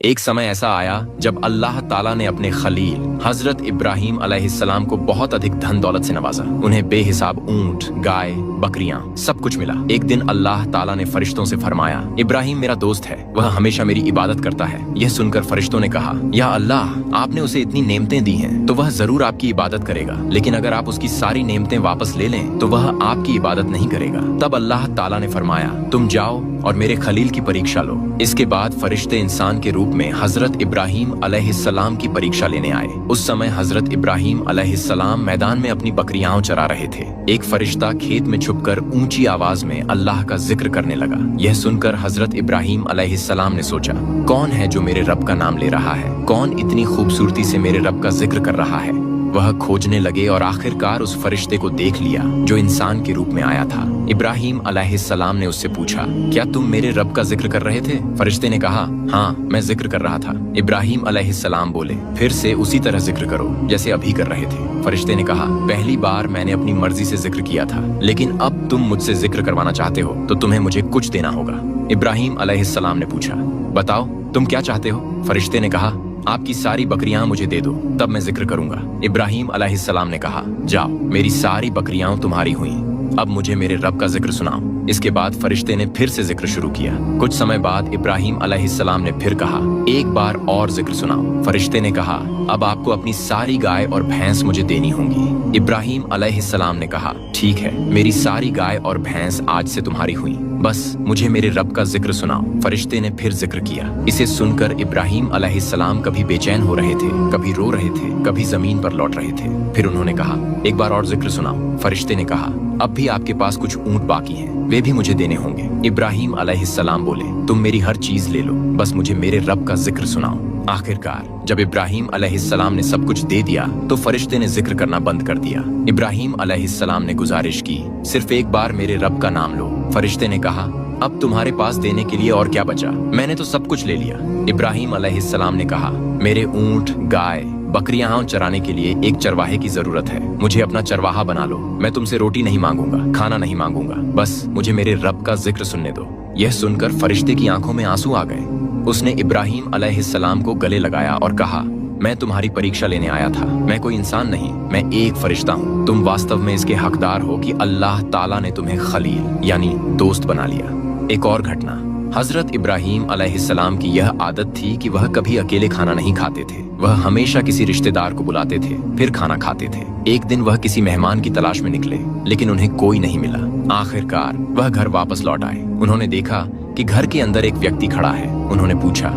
ایک समय ऐसा आया जब अल्लाह ताला ने अपने खलील हजरत इब्राहिम अलैहिस्सलाम को बहुत अधिक धन दौलत से नवाजा। उन्हें बेहिसाब ऊंट, गाय, बकरियां सब कुछ मिला। एक दिन अल्लाह ताला ने फरिश्तों से फरमाया, इब्राहिम मेरा दोस्त है, वह हमेशा मेरी इबादत करता है। यह सुनकर फरिश्तों ने कहा, या अल्लाह, आपने उसे इतनी नेमतें दी हैं तो वह जरूर आपकी इबादत करेगा, लेकिन अगर आप उसकी सारी नेमतें वापस ले लें तो वह आपकी इबादत नहीं करेगा। तब अल्लाह ताला ने फरमाया, तुम जाओ और मेरे खलील की परीक्षा लो। इसके बाद फरिश्ते इंसान के रूप में हजरत इब्राहिम अलैहिस्सलाम की परीक्षा लेने आए। उस समय हजरत इब्राहिम अलैहिस्सलाम मैदान में अपनी बकरियां चरा रहे थे। एक फरिश्ता खेत में छुपकर ऊंची आवाज में अल्लाह का जिक्र करने लगा। यह सुनकर हजरत इब्राहिम अलैहिस्सलाम ने सोचा, कौन है जो मेरे रब का नाम ले रहा है? कौन इतनी खूबसूरती से मेरे रब का जिक्र कर रहा है? वह खोजने लगे और आखिरकार उस फरिश्ते को देख लिया जो इंसान के रूप में आया था। इब्राहिम अलैहिस्सलाम ने उससे पूछा, क्या तुम मेरे रब का जिक्र कर रहे थे? फरिश्ते ने कहा, हाँ, मैं जिक्र कर रहा था। इब्राहिम अलैहिस्सलाम बोले, फिर से उसी तरह जिक्र करो जैसे अभी कर रहे थे। फरिश्ते ने कहा, पहली बार मैंने अपनी मर्जी से जिक्र किया था, लेकिन अब तुम मुझसे जिक्र करवाना चाहते हो तो तुम्हें मुझे कुछ देना होगा। इब्राहिम अलैहिस्सलाम ने पूछा, बताओ तुम क्या चाहते हो? फरिश्ते ने कहा, आपकी सारी बकरियां मुझे दे दो, तब मैं जिक्र करूंगा। इब्राहिम अलैहिस्सलाम ने कहा, जाओ, मेरी सारी बकरियां तुम्हारी हुई, अब मुझे मेरे रब का जिक्र सुनाओ। इसके बाद फरिश्ते ने फिर से जिक्र शुरू किया। कुछ समय बाद इब्राहिम अलैहिस्सलाम ने फिर कहा, एक बार और जिक्र सुनाओ। फरिश्ते ने कहा, अब आपको अपनी सारी गाय और भैंस मुझे देनी होंगी। इब्राहिम अलैहिस्सलाम ने कहा, ठीक है, मेरी सारी गाय और भैंस आज से तुम्हारी हुई, बस मुझे मेरे रब का जिक्र सुनाओ। फरिश्ते ने फिर जिक्र किया। इसे सुनकर इब्राहिम अलैहिस्सलाम कभी बेचैन हो रहे थे, कभी रो रहे थे, कभी जमीन पर लौट रहे थे। फिर उन्होंने कहा, एक बार और जिक्र सुनाओ। फरिश्ते ने कहा, अब भी आपके पास कुछ ऊंट बाकी हैं, वे भी मुझे देने होंगे। इब्राहिम अलैहिस्सलाम बोले, तुम मेरी हर चीज ले लो, बस मुझे मेरे रब का जिक्र सुनाओ। आखिरकार जब इब्राहिम अलैहिस्सलाम ने सब कुछ दे दिया तो फरिश्ते ने जिक्र करना बंद कर दिया। इब्राहिम अलैहिस्सलाम ने गुजारिश की, सिर्फ एक बार मेरे रब का नाम लो। फरिश्ते ने कहा, अब तुम्हारे पास देने के लिए और क्या बचा? मैंने तो सब कुछ ले लिया। इब्राहिम अलैहिस्सलाम ने कहा, मेरे ऊंट, गाय, बकरियां चराने के लिए एक चरवाहे की जरूरत है, मुझे अपना चरवाहा बना लो। मैं तुमसे रोटी नहीं मांगूंगा, खाना नहीं मांगूंगा, बस मुझे मेरे रब का जिक्र सुनने दो। यह सुनकर फरिश्ते की आंखों में आंसू आ गए। उसने इब्राहिम अलैहिस्सलाम को गले लगाया और कहा, मैं तुम्हारी परीक्षा लेने आया था, मैं कोई इंसान नहीं, मैं एक फरिश्ता हूँ। तुम वास्तव में इसके हकदार हो कि अल्लाह ताला ने तुम्हें खलील यानी दोस्त बना लिया। एक और घटना, हजरत इब्राहिम अलैहिस्सलाम की यह आदत थी कि वह कभी अकेले खाना नहीं खाते थे। वह हमेशा किसी रिश्तेदार को बुलाते थे, फिर खाना खाते थे। एक दिन वह किसी मेहमान की तलाश में निकले, लेकिन उन्हें कोई नहीं मिला। आखिरकार वह घर वापस लौट आए। उन्होंने देखा कि घर के अंदर एक व्यक्ति खड़ा है। उन्होंने पूछा,